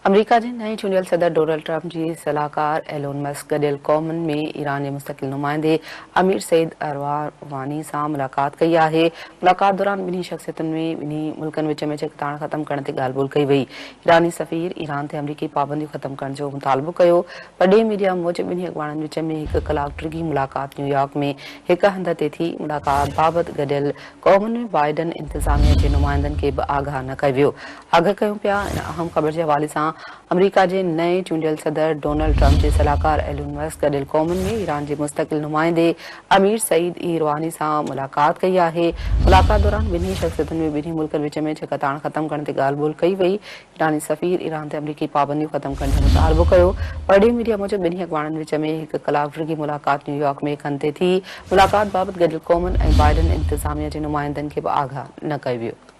America जे नए चूंडियल सदर डोनाल्ड ट्रंप जी सलाहकार एलोन मस्क गॾियल क़ौमुनि में ईरान जे मुस्तक़िल नुमाइंदे अमीर सईद अरवानी सां मुलाक़ात कई आहे। मुलाक़ात दौरान ॿिन्ही शख़्सियतुनि में ॿिन्ही मुल्कनि विच में छिकताण ख़त्म करण ते ॻाल्हि ॿोल कई वई। ईरानी सफ़ीर ईरान ते अमरीकी पाबंदियूं ख़त्म करण जो मुतालबो कयो। वॾे मीडिया मूजिबि ॿिन्ही अॻवाननि विच में 1 कलाक डिघी मुलाक़ात न्यूयॉर्क में हिक हंध ते थी। मुलाक़ात बाबति गॾियल क़ौमुनि में बाइडन इंतिज़ामिया जे नुमाइंदनि खे बि आगाह न कयो वियो। आगाह कयूं पिया इन अहम ख़बर जे हवाले सां अमेरिका जे नए चूंडियल सदर डोनाल्ड ट्रंप जे सलाहकार एलोन मस्क गॾियल क़ौमुनि में ईरान जे मुस्तक़िल नुमाइंदे अमीर सईद इरवानी सां मुलाक़ात कई आहे। मुलाक़ात दौरान ॿिन्ही शख़्सियतुनि में ॿिन्ही मुल्कनि विच में छिकताण ख़त्म करण ते ॻाल्हि ॿोल कई वई। ईरानी सफ़ीर ईरान ते अमरीकी पाबंदियूं ख़त्म करण जो मुतालबो कयो। वॾे मीडिया मूजिबि ॿिन्ही अॻवाननि विच में 1 कलाक डिघी मुलाक़ात न्यूयॉर्क में हिक हंध ते थी। मुलाक़ात बाबति गॾियल क़ौमुनि ऐं बाइडन इंतिज़ामिया जे नुमाइंदनि खे बि आगाह न कयो वियो।